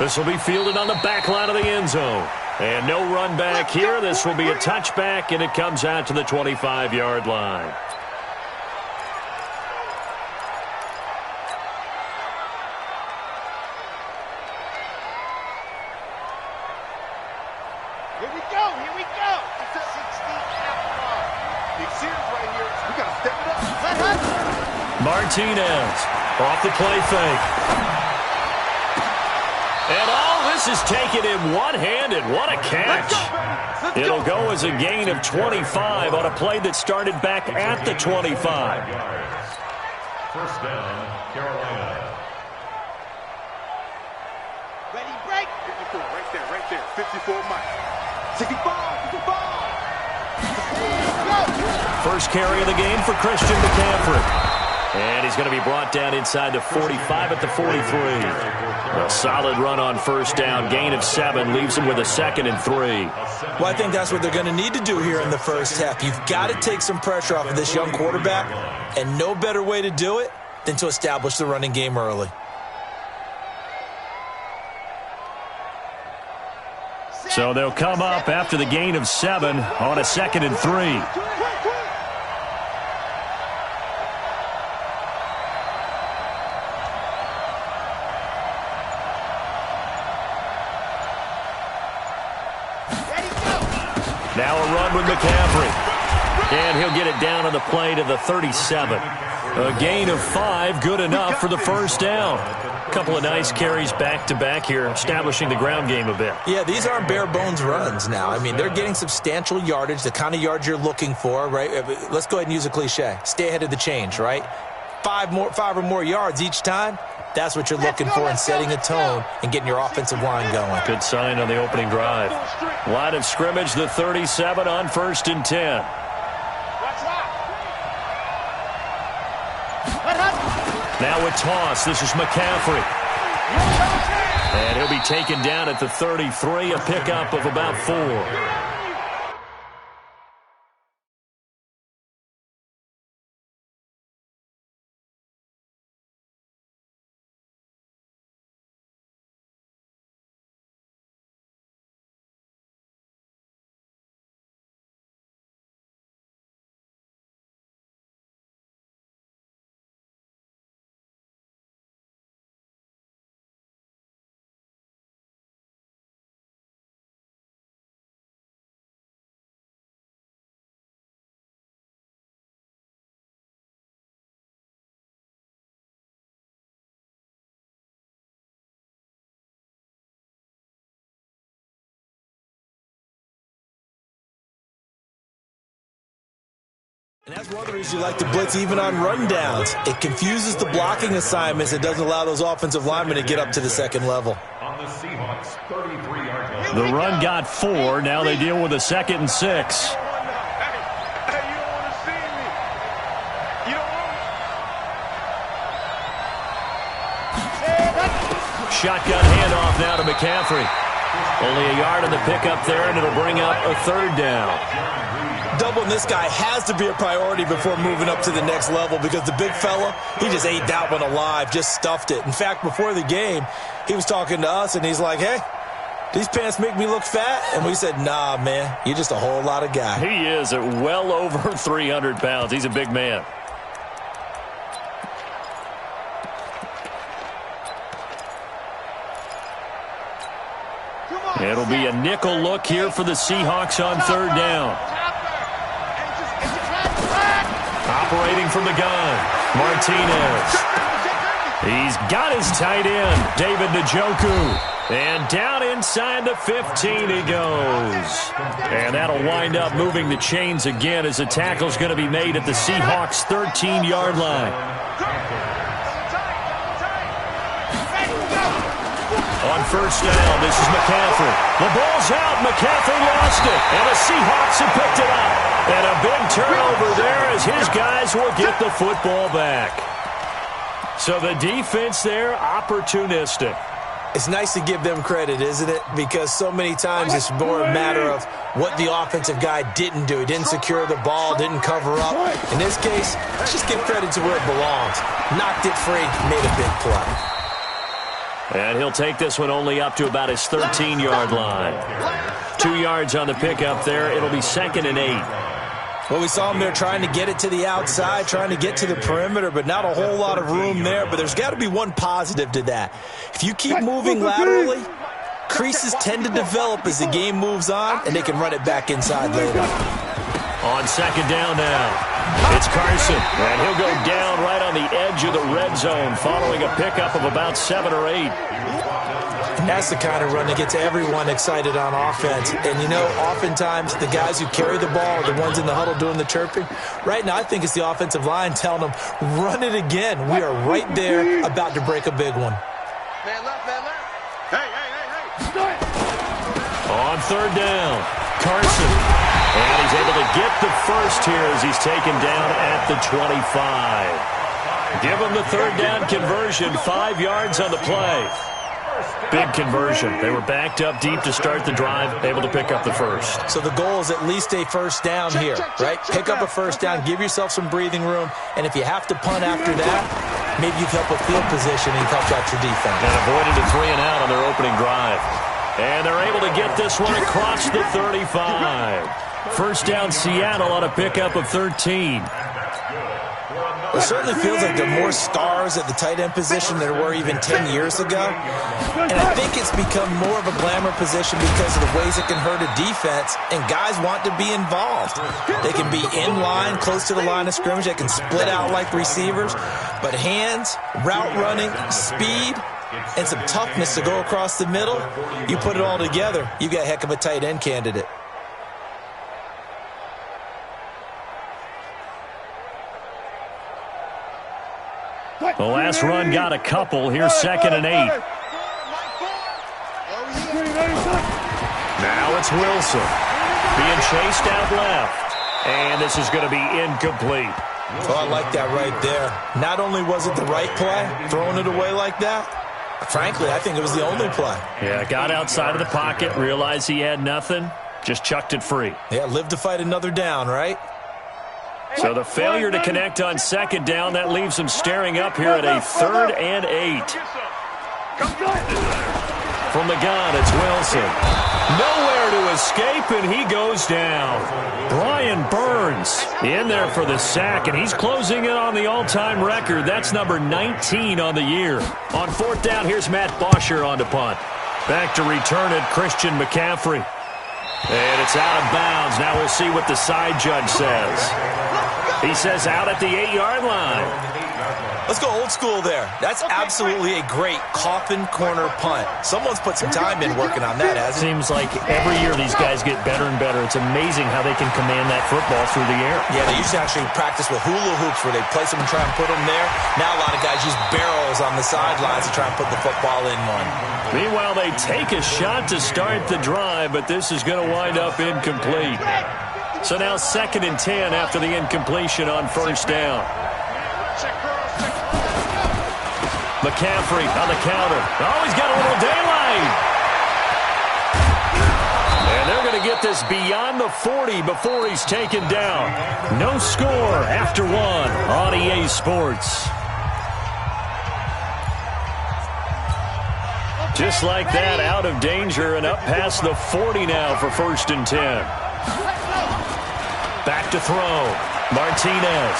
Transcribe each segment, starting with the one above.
This will be fielded on the back line of the end zone. And no run back here. This will be a touchback, and it comes out to the 25-yard line. Here we go. It's a 16-yard. Big series right here. We got to step it up. Martinez off the play fake. And all this is taken in one-handed. What a catch. It'll go as a gain of 25 on a play that started back at the 25. First down, Carolina. Ready, break. 54, right there. 54, Mike. 65, 55. First carry of the game for Christian McCaffrey. And he's going to be brought down inside the 45 at the 43. A solid run on first down. Gain of 7 leaves him with a 2nd and 3. Well, I think that's what they're going to need to do here in the first half. You've got to take some pressure off of this young quarterback, and no better way to do it than to establish the running game early. So they'll come up after the gain of 7 on a 2nd and 3. Now a run with McCaffrey. And he'll get it down on the play to the 37. A gain of 5, good enough for the first down. A couple of nice carries back-to-back here, establishing the ground game a bit. Yeah, these aren't bare-bones runs now. I mean, they're getting substantial yardage, the kind of yards you're looking for, right? Let's go ahead and use a cliche. Stay ahead of the change, right? 5 or more yards each time. That's what you're looking for in setting a tone and getting your offensive line going. Good sign on the opening drive. Line of scrimmage, the 37 on 1st and 10. Now a toss. This is McCaffrey. And he'll be taken down at the 33, a pickup of about 4. And that's one of the reasons you like to blitz even on rundowns. It confuses the blocking assignments. It doesn't allow those offensive linemen to get up to the second level. On the Seahawks, 33-yard line. The run got 4. Now they deal with a 2nd and 6. Hey, you don't want to see me. You don't want Shotgun handoff now to McCaffrey. Only a yard on the pickup there, and it'll bring up a 3rd down. Doubling this guy has to be a priority before moving up to the next level because the big fella, he just ate that one alive, just stuffed it. In fact, before the game, he was talking to us, and he's like, hey, these pants make me look fat? And we said, nah, man, you're just a whole lot of guy. He is at well over 300 pounds. He's a big man. It'll be a nickel look here for the Seahawks on 3rd down. Operating from the gun, Martinez. He's got his tight end, David Njoku. And down inside the 15 he goes. And that'll wind up moving the chains again as the tackle's going to be made at the Seahawks' 13-yard line. On first down, this is McCaffrey. The ball's out. McCaffrey lost it. And the Seahawks have picked it up. And a big turnover there as his guys will get the football back. So the defense there, opportunistic. It's nice to give them credit, isn't it? Because so many times it's more a matter of what the offensive guy didn't do. He didn't secure the ball, didn't cover up. In this case, let's just give credit to where it belongs. Knocked it free, made a big play. And he'll take this one only up to about his 13-yard line. 2 yards on the pickup there. It'll be 2nd and 8. Well, we saw him there trying to get it to the outside, trying to get to the perimeter, but not a whole lot of room there. But there's got to be one positive to that. If you keep moving laterally, creases tend to develop as the game moves on, and they can run it back inside later. On 2nd down now, it's Carson, and he'll go down right on the edge of the red zone following a pickup of about 7 or 8. And that's the kind of run that gets everyone excited on offense. And, you know, oftentimes the guys who carry the ball are the ones in the huddle doing the chirping. Right now, I think it's the offensive line telling them, run it again. We are right there about to break a big one. Man left, man left. Hey. On 3rd down, Carson. And he's able to get the first here as he's taken down at the 25. Give him the 3rd down conversion, 5 yards on the play. Big conversion. They were backed up deep to start the drive, able to pick up the first. So the goal is at least a first down here, right? Pick up a first down, give yourself some breathing room, and if you have to punt after that, maybe you help with field position and help out your defense. And avoided a 3 and out on their opening drive. And they're able to get this one across the 35. First down Seattle on a pickup of 13. It certainly feels like there are more stars at the tight end position than there were even 10 years ago. And I think it's become more of a glamour position because of the ways it can hurt a defense, and guys want to be involved. They can be in line, close to the line of scrimmage. They can split out like receivers. But hands, route running, speed, and some toughness to go across the middle, you put it all together, you got a heck of a tight end candidate. The last run got a couple. Here's 2nd and 8. Now it's Wilson being chased out left. And this is going to be incomplete. Oh, I like that right there. Not only was it the right play, throwing it away like that, frankly, I think it was the only play. Yeah, got outside of the pocket, realized he had nothing, just chucked it free. Yeah, live to fight another down, right? So the failure to connect on 2nd down, that leaves him staring up here at a 3rd and 8. From the gun, it's Wilson. Nowhere to escape, and he goes down. Brian Burns in there for the sack, and he's closing in on the all-time record. That's number 19 on the year. On 4th down, here's Matt Bosher on to punt. Back to return it, Christian McCaffrey. And it's out of bounds. Now we'll see what the side judge says. He says out at the 8-yard line. Let's go old school there. That's absolutely a great coffin corner punt. Someone's put some time in working on that, hasn't it? Seems like every year these guys get better and better. It's amazing how they can command that football through the air. Yeah, they used to actually practice with hula hoops where they place them and try and put them there. Now a lot of guys use barrels on the sidelines to try and put the football in one. Meanwhile, they take a shot to start the drive, but this is going to wind up incomplete. So now 2nd and 10 after the incompletion on 1st down. McCaffrey on the counter. Oh, he's got a little daylight. And they're going to get this beyond the 40 before he's taken down. No score after 1 on EA Sports. Just like that, out of danger and up past the 40 now for 1st and 10. Back to throw. Martinez.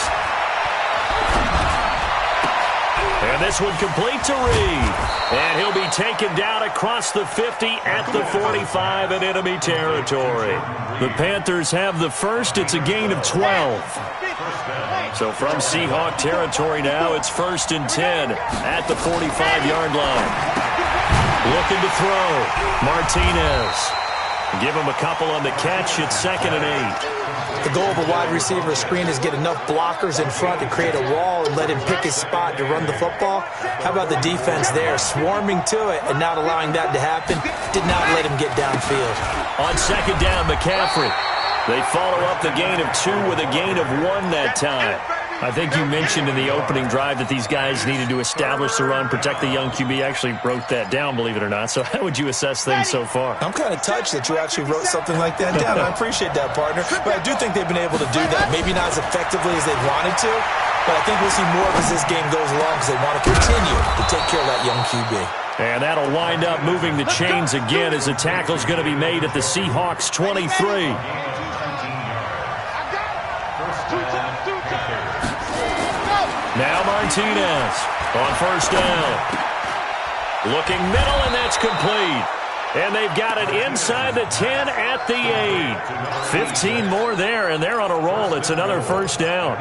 And this one complete to Reed. And he'll be taken down across the 50 at the 45 in enemy territory. The Panthers have the first. It's a gain of 12. So from Seahawk territory now, it's 1st and 10 at the 45-yard line. Looking to throw. Martinez. Give him a couple on the catch. It's 2nd and 8. The goal of a wide receiver screen is get enough blockers in front to create a wall and let him pick his spot to run the football. How about the defense there, swarming to it and not allowing that to happen? Did not let him get downfield. On 2nd down, McCaffrey. They follow up the gain of 2 with a gain of 1 that time. I think you mentioned in the opening drive that these guys needed to establish the run, protect the young QB. Actually wrote that down, believe it or not. So how would you assess things so far? I'm kind of touched that you actually wrote something like that down. I appreciate that, partner. But I do think they've been able to do that. Maybe not as effectively as they wanted to, but I think we'll see more of as this game goes along because they want to continue to take care of that young QB. And that'll wind up moving the chains again as the tackle's going to be made at the Seahawks 23. Now Martinez on first down. Looking middle, and that's complete. And they've got it inside the 10 at the 8. 15 more there, and they're on a roll. It's another first down.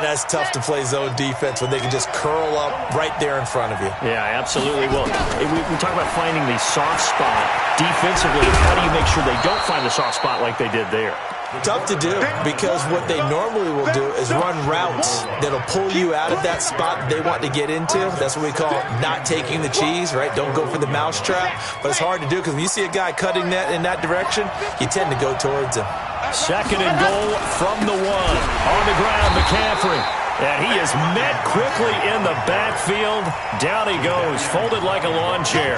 That's tough to play zone defense when they can just curl up right there in front of you. Yeah, absolutely. Well, we talk about finding the soft spot defensively. How do you make sure they don't find the soft spot like they did there? Tough to do because what they normally will do is run routes that'll pull you out of that spot they want to get into. That's what we call not taking the cheese, right? Don't go for the mousetrap. But it's hard to do because when you see a guy cutting that in that direction, you tend to go towards him. Second and goal from the 1. On the ground, McCaffrey. And he is met quickly in the backfield. Down he goes, folded like a lawn chair.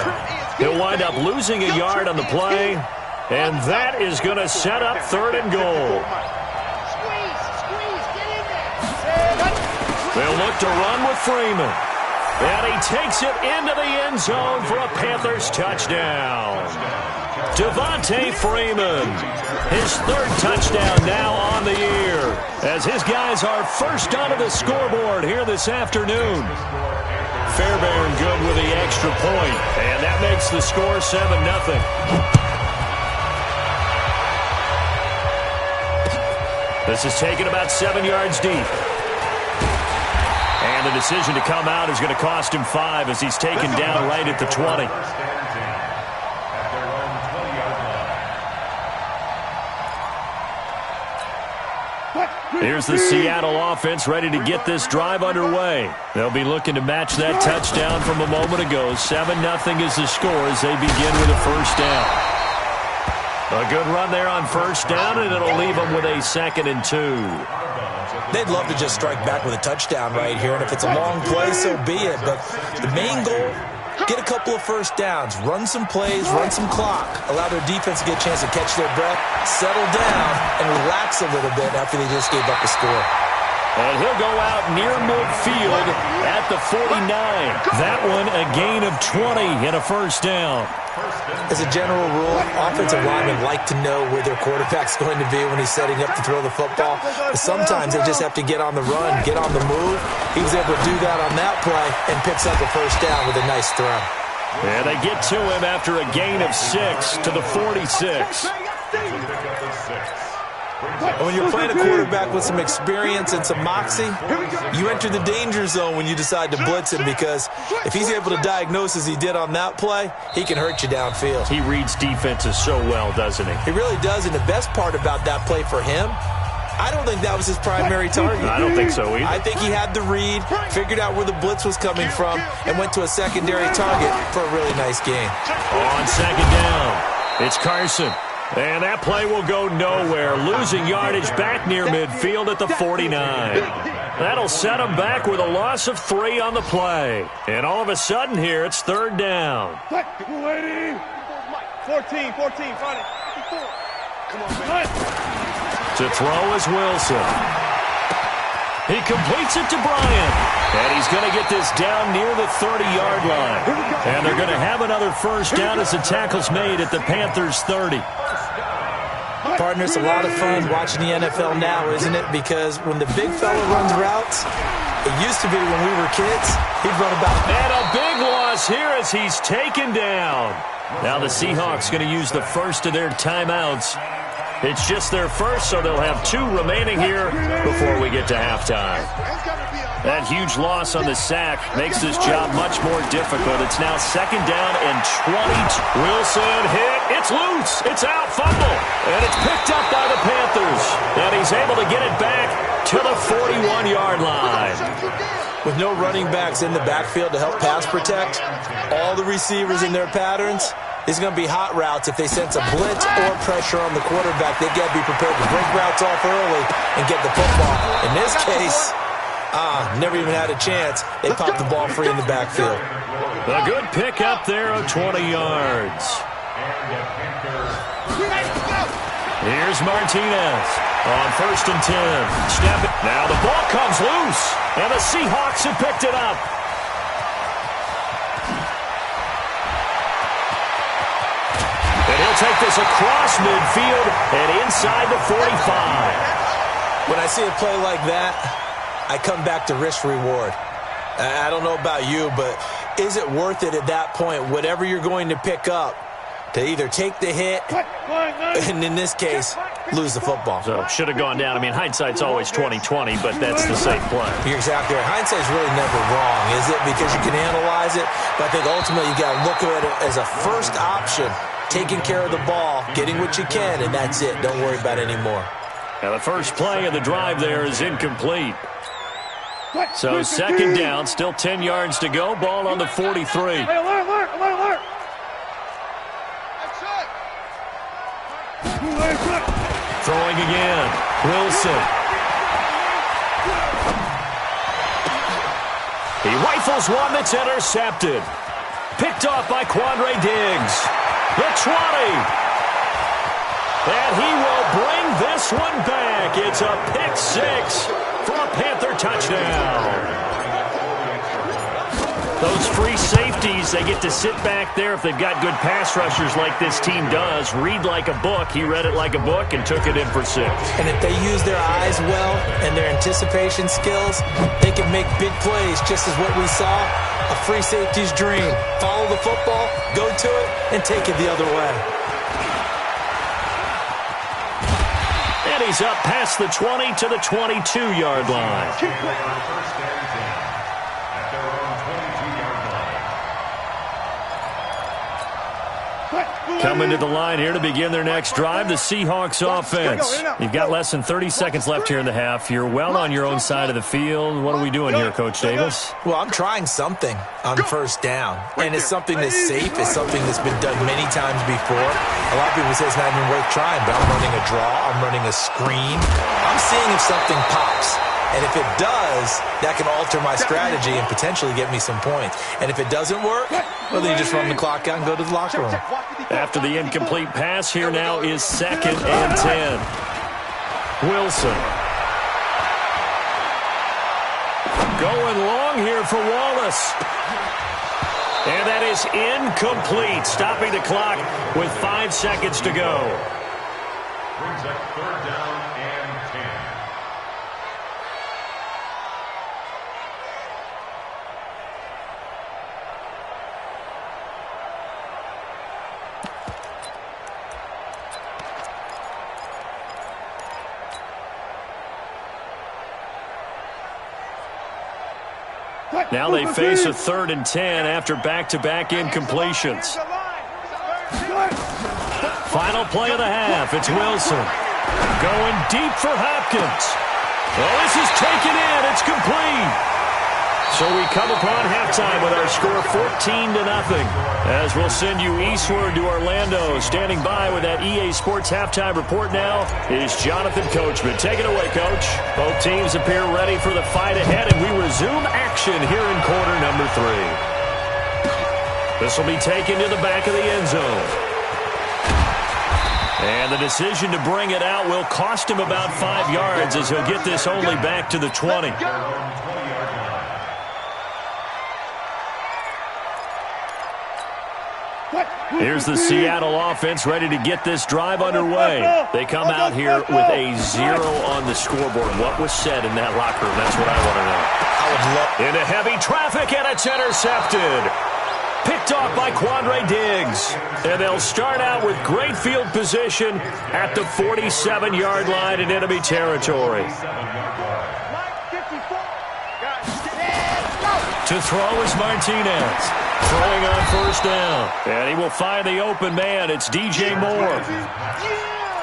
He'll wind up losing a yard on the play. And that is going to set up third and goal. They'll look to run with Freeman. And he takes it into the end zone for a Panthers touchdown. Devontae Freeman, his third touchdown now on the year, as his guys are first onto the scoreboard here this afternoon. Fairbairn good with the extra point, and that makes the score 7-0. This is taken about 7 yards deep. And the decision to come out is going to cost him 5 as he's taken down right at the 20. Here's the Seattle offense ready to get this drive underway. They'll be looking to match that touchdown from a moment ago. 7-0 is the score as they begin with a first down. A good run there on first down, and it'll leave them with a 2nd and 2. They'd love to just strike back with a touchdown right here, and if it's a long play, so be it. But the main goal, get a couple of first downs, run some plays, run some clock, allow their defense to get a chance to catch their breath, settle down, and relax a little bit after they just gave up a score. And he'll go out near midfield at the 49. That one a gain of 20 and a first down. As a general rule, offensive linemen like to know where their quarterback's going to be when he's setting up to throw the football. But sometimes they just have to get on the run, get on the move. He was able to do that on that play and picks up a first down with a nice throw. And they get to him after a gain of 6 to the 46. And when you're playing a quarterback with some experience and some moxie, you enter the danger zone when you decide to blitz him, because if he's able to diagnose as he did on that play, he can hurt you downfield. He reads defenses so well, doesn't he? He really does, and the best part about that play for him, I don't think that was his primary target. I don't think so either. I think he had the read, figured out where the blitz was coming from, and went to a secondary target for a really nice gain. On second down, it's Carson. And that play will go nowhere, losing yardage back near midfield at the 49. That'll set them back with a loss of 3 on the play. And all of a sudden here, it's third down. 14, find it. Come on, man. To throw is Wilson. He completes it to Bryant. And he's going to get this down near the 30-yard line. And they're going to have another first down as the tackle's made at the Panthers' 30. Partner, it's a lot of fun watching the NFL now, isn't it? Because when the big fella runs routes, it used to be when we were kids, he'd run about. And a big loss here as he's taken down. Now the Seahawks going to use the first of their timeouts. It's just their first, so they'll have 2 remaining here before we get to halftime. That huge loss on the sack makes this job much more difficult. It's now second down and 20. Wilson hit. It's loose. It's out. Fumble. And it's picked up by the Panthers. And he's able to get it back to the 41-yard line. With no running backs in the backfield to help pass protect, all the receivers in their patterns, it's going to be hot routes. If they sense a blitz or pressure on the quarterback, they've got to be prepared to break routes off early and get the football. In this case, never even had a chance. They popped the ball free in the backfield. A good pick up there of 20 yards. Here's Martinez on 1st and 10. Snap it. Now the ball comes loose, and the Seahawks have picked it up. And he'll take this across midfield and inside the 45. When I see a play like that, I come back to risk reward. I don't know about you, but is it worth it at that point, whatever you're going to pick up, to either take the hit and, in this case, lose the football? So should have gone down. I mean, hindsight's always 20/20, but that's the safe play. You're exactly right. Hindsight's really never wrong, is it? Because you can analyze it, but I think ultimately you got to look at it as a first option, taking care of the ball, getting what you can, and that's it. Don't worry about it anymore. Now the first play of the drive there is incomplete. So 2nd down, still 10 yards to go. Ball on the 43. Throwing again. Wilson. He rifles one that's intercepted. Picked off by Quandre Diggs. The 20. And he will bring this one back. It's a pick 6 for a Panther touchdown. Those free safeties, they get to sit back there if they've got good pass rushers like this team does. Read like a book. He read it like a book and took it in for 6. And if they use their eyes well and their anticipation skills, they can make big plays, just as what we saw, a free safety's dream. Follow the football, go to it, and take it the other way. And he's up past the 20 to the 22-yard line. Coming to the line here to begin their next drive, the Seahawks offense. You've got less than 30 seconds left here in the half. You're well on your own side of the field. What are we doing here, Coach Davis? Well, I'm trying something on 1st down, and it's something that's safe. It's something that's been done many times before. A lot of people say it's not even worth trying, but I'm running a draw. I'm running a screen. I'm seeing if something pops. And if it does, that can alter my strategy and potentially get me some points. And if it doesn't work, well, then you just run the clock out and go to the locker room. After the incomplete pass, here now is 2nd and 10. Wilson. Going long here for Wallace. And that is incomplete, stopping the clock with 5 seconds to go. Brings up 3rd down and 10. Now they face a 3rd and 10 after back-to-back incompletions. Final play of the half. It's Wilson. Going deep for Hopkins. Well, this is taken in. It's complete. So we come upon halftime with our score 14-0. As we'll send you eastward to Orlando. Standing by with that EA Sports halftime report now is Jonathan Coachman. Take it away, Coach. Both teams appear ready for the fight ahead, and we resume action here in quarter number 3. This will be taken to the back of the end zone. And the decision to bring it out will cost him about 5 yards as he'll get this only back to the 20. Here's the Seattle offense ready to get this drive underway. They come out here with a 0 on the scoreboard. What was said in that locker room? That's what I want to know. Into heavy traffic, and it's intercepted. Picked off by Quandre Diggs. And they'll start out with great field position at the 47-yard line in enemy territory. To throw is Martinez. Throwing on 1st down. And he will find the open man. It's DJ Moore.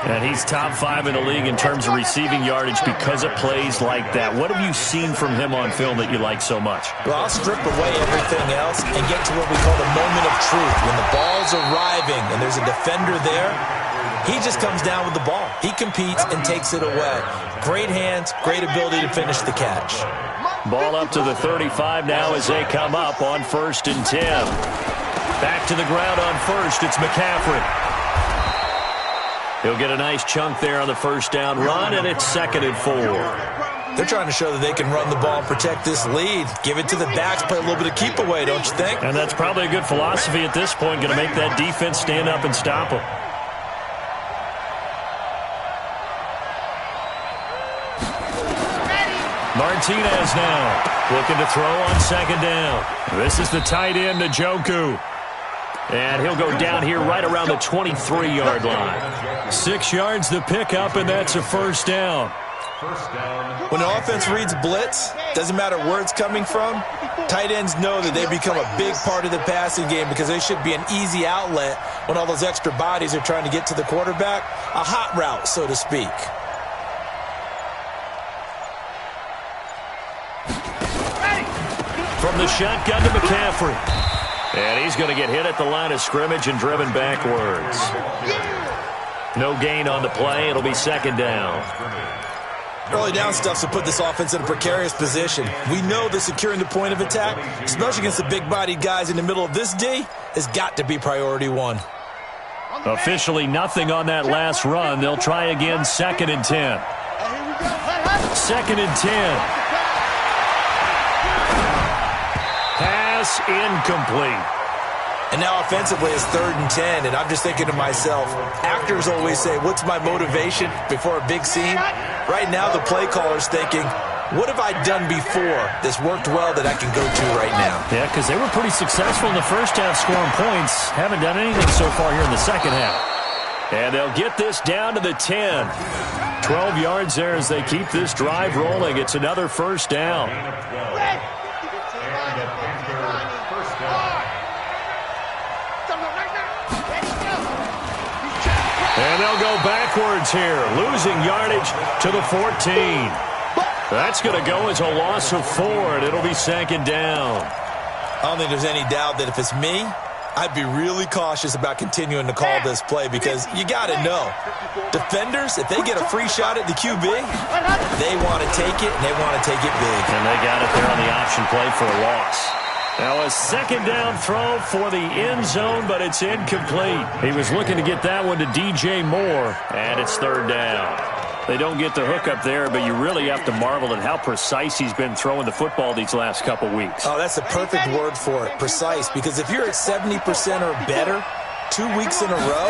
And he's top 5 in the league in terms of receiving yardage because of plays like that. What have you seen from him on film that you like so much? Well, I'll strip away everything else and get to what we call the moment of truth. When the ball's arriving and there's a defender there, he just comes down with the ball. He competes and takes it away. Great hands, great ability to finish the catch. Ball up to the 35 now as they come up on 1st and 10. Back to the ground on 1st. It's McCaffrey. He'll get a nice chunk there on the first down run, and it's 2nd and 4. They're trying to show that they can run the ball and protect this lead. Give it to the backs, play a little bit of keep away, don't you think? And that's probably a good philosophy at this point, going to make that defense stand up and stop them. Martinez now looking to throw on 2nd down. This is the tight end, Njoku. And he'll go down here right around the 23-yard line. 6 yards the pickup, and that's a first down. When an offense reads blitz, doesn't matter where it's coming from, tight ends know that they become a big part of the passing game because they should be an easy outlet when all those extra bodies are trying to get to the quarterback. A hot route, so to speak. From the shotgun to McCaffrey. And he's going to get hit at the line of scrimmage and driven backwards. No gain on the play. It'll be 2nd down. Early down stuff to put this offense in a precarious position. We know that securing the point of attack, especially against the big-bodied guys in the middle of this D, has got to be priority 1. Officially nothing on that last run. They'll try again, 2nd and 10. 2nd and 10. Pass incomplete. And now offensively it's 3rd and 10, and I'm just thinking to myself, actors always say, what's my motivation before a big scene? Right now the play caller's thinking, what have I done before that's worked well that I can go to right now? Yeah, because they were pretty successful in the first half scoring points. Haven't done anything so far here in the second half. And they'll get this down to the 10. 12 yards there as they keep this drive rolling. It's another first down. And they'll go backwards here, losing yardage to the 14. That's going to go as a loss of 4, and it'll be 2nd down. I don't think there's any doubt that if it's me, I'd be really cautious about continuing to call this play because you got to know, defenders, if they get a free shot at the QB, they want to take it, and they want to take it big. And they got it there on the option play for a loss. Now a 2nd down throw for the end zone, but it's incomplete. He was looking to get that one to DJ Moore, and it's 3rd down. They don't get the hook up there, but you really have to marvel at how precise he's been throwing the football these last couple weeks. Oh, that's the perfect word for it, precise, because if you're at 70% or better 2 weeks in a row,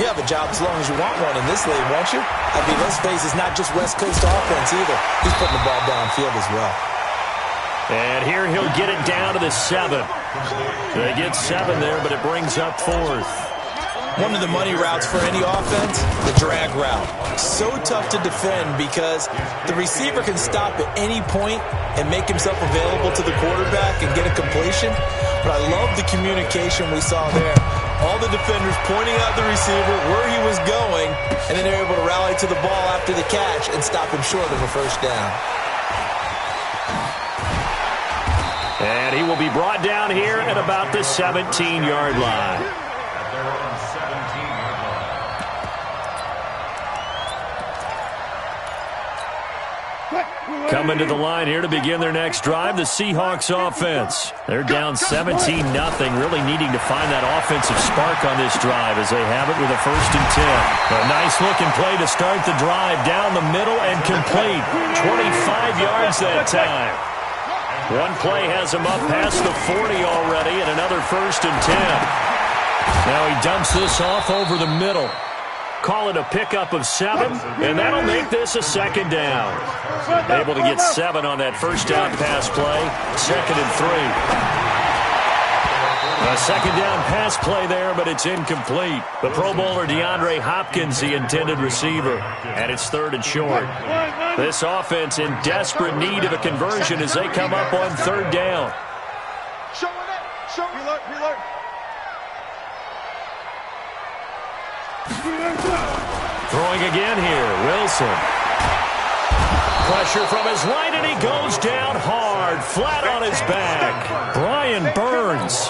you have a job as long as you want one in this league, won't you? I mean, let's face it, it's not just West Coast offense either. He's putting the ball downfield as well. And here he'll get it down to the 7. They get 7 there, but it brings up 4th. One of the money routes for any offense, the drag route. So tough to defend because the receiver can stop at any point and make himself available to the quarterback and get a completion. But I love the communication we saw there. All the defenders pointing out the receiver, where he was going, and then they're able to rally to the ball after the catch and stop him short of a first down. And he will be brought down here at about the 17-yard line. Coming to the line here to begin their next drive, the Seahawks offense. They're down 17-0, really needing to find that offensive spark on this drive as they have it with a 1st and 10. A nice-looking play to start the drive down the middle and complete. 25 yards that time. One play has him up past the 40 already, and another 1st and 10. Now he dumps this off over the middle. Call it a pickup of 7, and that'll make this a 2nd down. Able to get 7 on that first down pass play. 2nd and 3. A 2nd down pass play there, but it's incomplete. The Pro Bowler DeAndre Hopkins, the intended receiver, and it's 3rd and short. This offense in desperate need of a conversion as they come up on 3rd down. Reload. Throwing again here, Wilson. Pressure from his right, and he goes down hard, flat on his back. Brian Burns,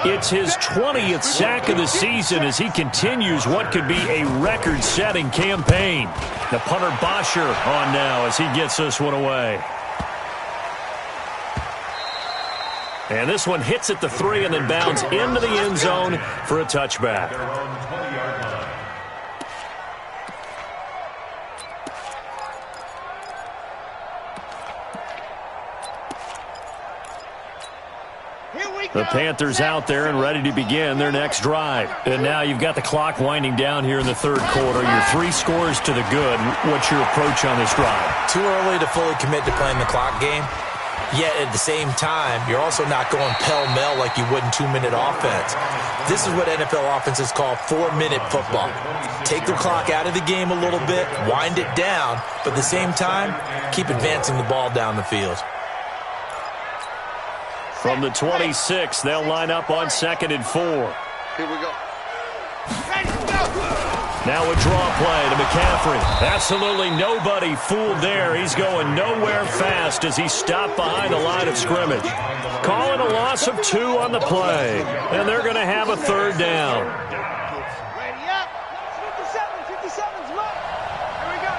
it's his 20th sack of the season as he continues what could be a record-setting campaign. The punter Bosher on now as he gets this one away. And this one hits at the 3 and then bounds into the end zone for a touchback. The Panthers out there and ready to begin their next drive. And now you've got the clock winding down here in the third quarter. You're 3 scores to the good. What's your approach on this drive? Too early to fully commit to playing the clock game. Yet at the same time, you're also not going pell-mell like you would in 2-minute offense. This is what NFL offenses call 4-minute football. Take the clock out of the game a little bit, wind it down, but at the same time, keep advancing the ball down the field. From the 26, they'll line up on 2nd and 4. Here we go. Now a draw play to McCaffrey. Absolutely nobody fooled there. He's going nowhere fast as he stopped behind the line of scrimmage. Calling a loss of 2 on the play. And they're going to have a 3rd down. Ready up. 57's look. Here we go.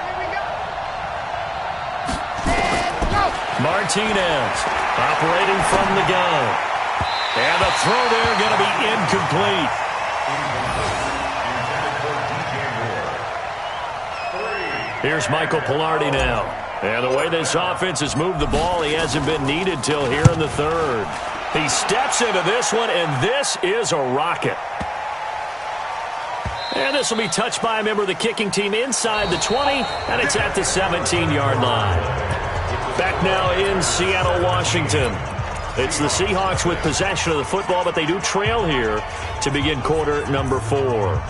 Martinez operating from the gun. And the throw there going to be incomplete. Here's Michael Pilardi now. And the way this offense has moved the ball, he hasn't been needed till here in the 3rd. He steps into this one, and this is a rocket. And this will be touched by a member of the kicking team inside the 20, and it's at the 17-yard line. Back now in Seattle, Washington. It's the Seahawks with possession of the football, but they do trail here to begin quarter number 4.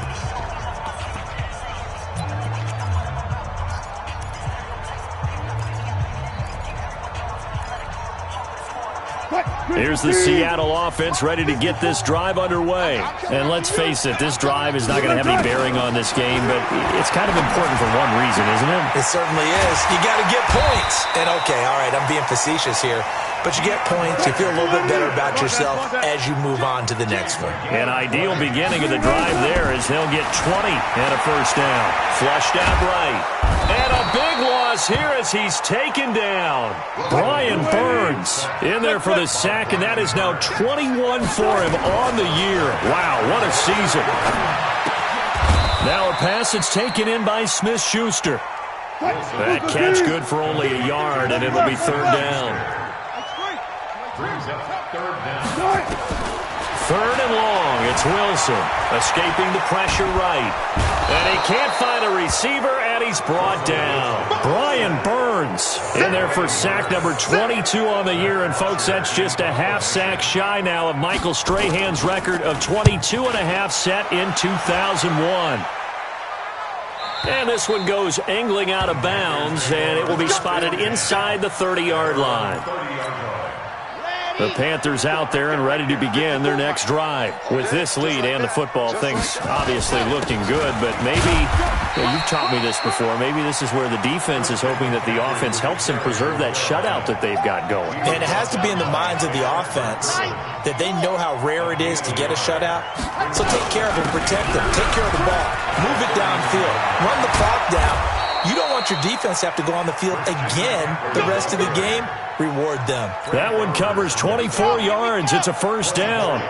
Here's the Seattle offense ready to get this drive underway. And let's face it, this drive is not going to have any bearing on this game, but it's kind of important for one reason, isn't it? It certainly is. You got to get points. And okay, all right, I'm being facetious here. But you get points, you feel a little bit better about yourself as you move on to the next one. An ideal beginning of the drive there is they'll get 20 and a 1st down. Flushed out right. And a big loss here as he's taken down. Brian Burns in there for the sack, and that is now 21 for him on the year. Wow, what a season. Now a pass that's taken in by Smith-Schuster. That catch good for only a yard, and it'll be 3rd down. Brings up 3rd down. 3rd and long. It's Wilson escaping the pressure right. And he can't find a receiver, and he's brought down. Brian Burns in there for sack number 22 on the year. And, folks, that's just a half sack shy now of Michael Strahan's record of 22.5 set in 2001. And this one goes angling out of bounds, and it will be spotted inside the 30-yard line. The Panthers out there and ready to begin their next drive. With this lead and the football, things obviously looking good, but maybe, you've taught me this before, maybe this is where the defense is hoping that the offense helps them preserve that shutout that they've got going. And it has to be in the minds of the offense that they know how rare it is to get a shutout. So take care of them, protect them, take care of the ball, move it downfield, run the clock down. You don't want your defense to have to go on the field again the rest of the game. Reward them. That one covers 24 yards. It's a 1st down.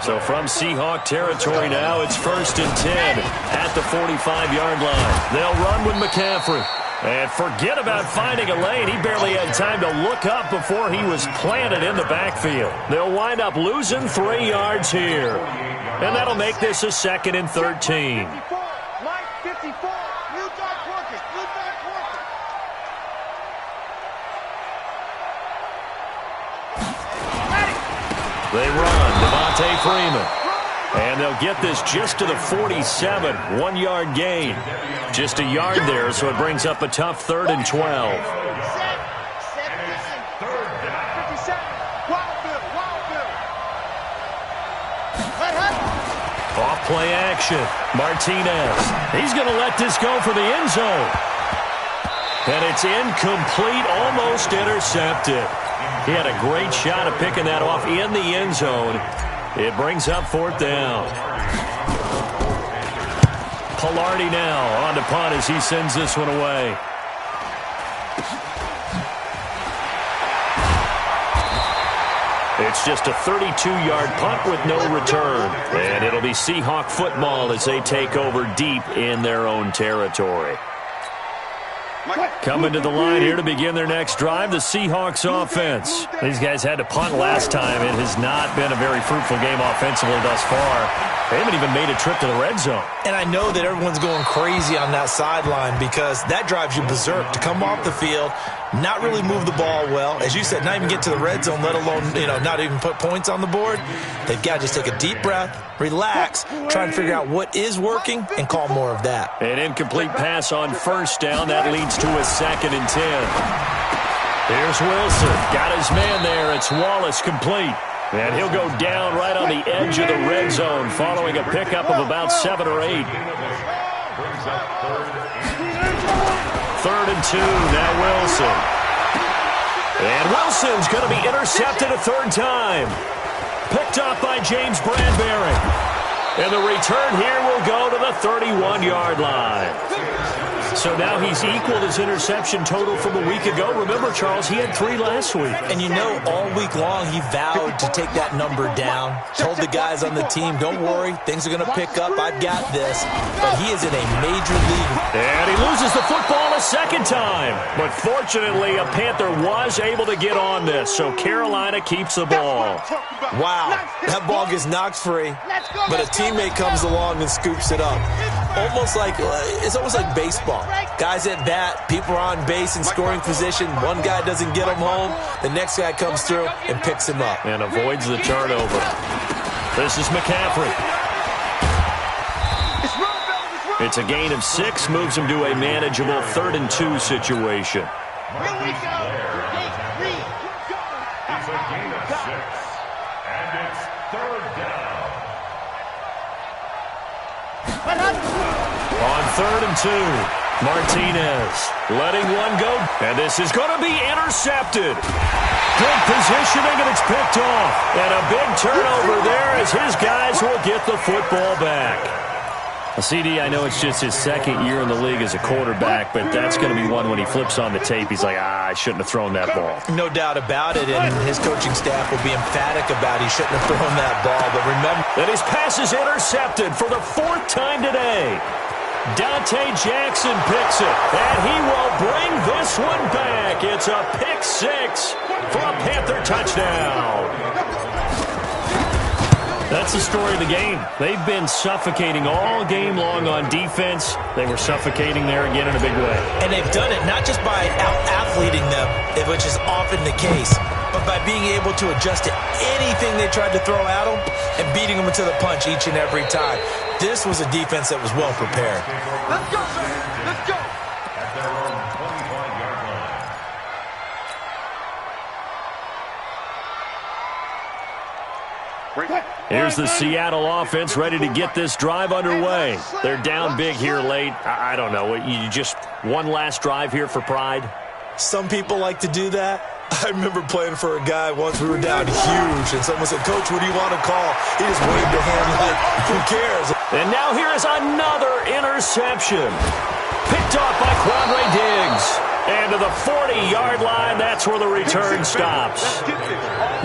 So from Seahawk territory now, it's 1st and 10 at the 45-yard line. They'll run with McCaffrey. And forget about finding a lane. He barely had time to look up before he was planted in the backfield. They'll wind up losing 3 yards here. And that'll make this a 2nd and 13. They run, Devontae Freeman. And they'll get this just to the 47, 1-yard gain. Just a yard there, so it brings up a tough 3rd and 12. Off play action. Martinez. He's going to let this go for the end zone. And it's incomplete, almost intercepted. He had a great shot at picking that off in the end zone. It brings up 4th down. Pilardi now on to punt as he sends this one away. It's just a 32-yard punt with no return. And it'll be Seahawk football as they take over deep in their own territory. Coming to the line here to begin their next drive, the Seahawks offense. These guys had to punt last time. It has not been a very fruitful game offensively thus far. They haven't even made a trip to the red zone. And I know that everyone's going crazy on that sideline because that drives you berserk to come off the field, not really move the ball well. As you said, not even get to the red zone, let alone, not even put points on the board. They've got to just take a deep breath, relax, try and figure out what is working, and call more of that. An incomplete pass on first down. That leads to a 2nd and 10. Here's Wilson. Got his man there. It's Wallace complete. And he'll go down right on the edge of the red zone following a pickup of about 7 or 8. 3rd and 2. Now Wilson. And Wilson's going to be intercepted a 3rd time. Picked up by James Bradbury. And the return here will go to the 31-yard line. So now he's equaled his interception total from a week ago. Remember, Charles, he had 3 last week. And all week long he vowed to take that number down. Told the guys on the team, don't worry, things are going to pick up. I've got this. But he is in a major league. And he loses the football a 2nd time. But fortunately, a Panther was able to get on this. So Carolina keeps the ball. Wow, that ball gets knocked free. But a teammate comes along and scoops it up. It's almost like baseball. Guys at bat, people are on base in scoring position. One guy doesn't get him home. The next guy comes through and picks him up. And avoids the turnover. This is McCaffrey. It's a gain of 6, moves him to a manageable 3rd and 2 situation. Here we go. It's a gain of 6. And it's 3rd down. On 3rd and 2, Martinez letting one go. And this is going to be intercepted. Good positioning, and it's picked off. And a big turnover there as his guys will get the football back. CD, I know it's just his 2nd year in the league as a quarterback, but that's going to be one when he flips on the tape. He's like, I shouldn't have thrown that ball. No doubt about it, and his coaching staff will be emphatic about he shouldn't have thrown that ball. But remember that his pass is intercepted for the 4th time today. Dante Jackson picks it, and he will bring this one back. It's a pick 6 for a Panther touchdown. That's the story of the game. They've been suffocating all game long on defense. They were suffocating there again in a big way. And they've done it not just by out-athleting them, which is often the case, but by being able to adjust to anything they tried to throw at them and beating them to the punch each and every time. This was a defense that was well prepared. Let's go, man. Let's go. At their own 25-yard line. Here's the Seattle offense ready to get this drive underway. They're down big here late. I don't know. You just one last drive here for pride? Some people like to do that. I remember playing for a guy once. We were down huge, and someone said, Coach, what do you want to call? He just waved a hand like, who cares? And now here is another interception. Picked off by Quandre Diggs. And to the 40-yard line, that's where the return stops.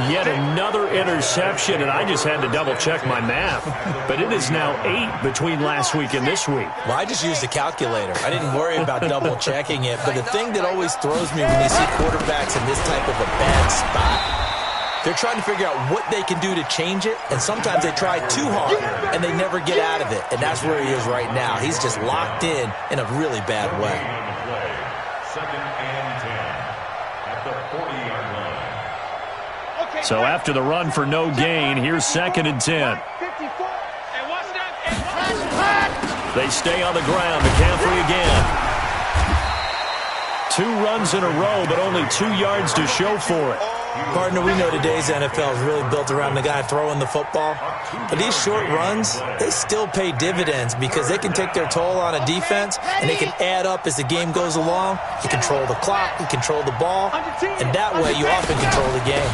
Yet another interception, and I just had to double-check my math. But it is now 8 between last week and this week. Well, I just used a calculator. I didn't worry about double-checking it. But the thing that always throws me when you see quarterbacks in this type of a bad spot, they're trying to figure out what they can do to change it, and sometimes they try too hard, and they never get out of it. And that's where he is right now. He's just locked in a really bad way. 2nd and 10 at the 40-yard line. So after the run for no gain, here's 2nd and 10. They stay on the ground. McCaffrey again. 2 runs in a row, but only 2 yards to show for it. Partner, we know today's NFL is really built around the guy throwing the football. But these short runs, they still pay dividends because they can take their toll on a defense and they can add up as the game goes along. You control the clock, you control the ball, and that way you often control the game.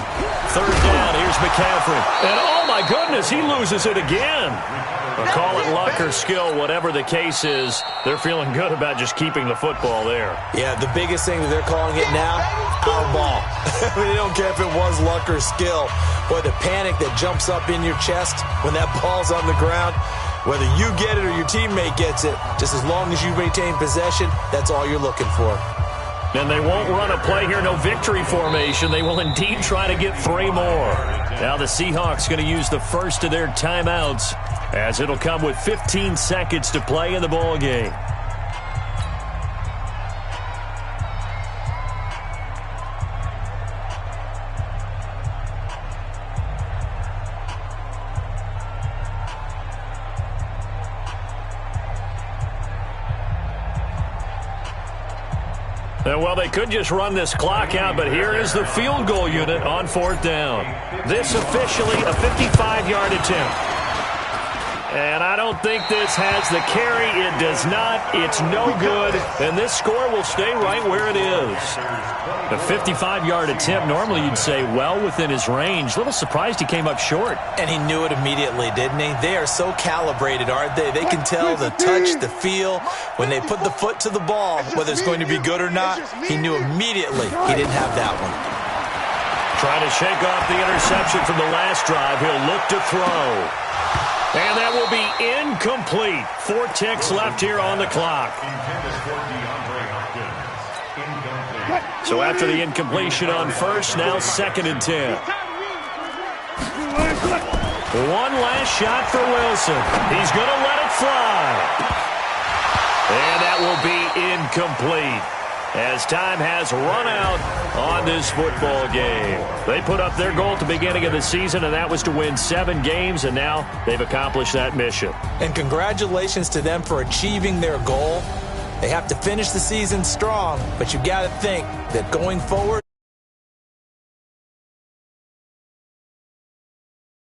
3rd down, here's McCaffrey. And oh my goodness, he loses it again. Call it luck or skill, whatever the case is, they're feeling good about just keeping the football there. Yeah, the biggest thing that they're calling it now, our ball. I mean, they don't care if it was luck or skill. Boy, the panic that jumps up in your chest when that ball's on the ground, Whether you get it or your teammate gets it, just as long as you maintain possession, that's all you're looking for. And they won't run a play here, no victory formation. They will indeed try to get 3 more. Now the Seahawks going to use the first of their timeouts, as it'll come with 15 seconds to play in the ball game. Well, they could just run this clock out, but here is the field goal unit on 4th down. This officially a 55-yard attempt. And I don't think this has the carry. It does not. It's no good. And this score will stay right where it is. A 55-yard attempt, normally you'd say well within his range. A little surprised he came up short. And he knew it immediately, didn't he? They are so calibrated, aren't they? They can tell the touch, the feel. When they put the foot to the ball, whether it's going to be good or not, he knew immediately he didn't have that one. Trying to shake off the interception from the last drive. He'll look to throw. And that will be incomplete. 4 ticks left here on the clock. So after the incompletion on first, now 2nd and 10. One last shot for Wilson. He's going to let it fly. And that will be incomplete, as time has run out on this football game. They put up their goal at the beginning of the season, and that was to win 7 games, and now they've accomplished that mission. And congratulations to them for achieving their goal. They have to finish the season strong, but you got to think that going forward,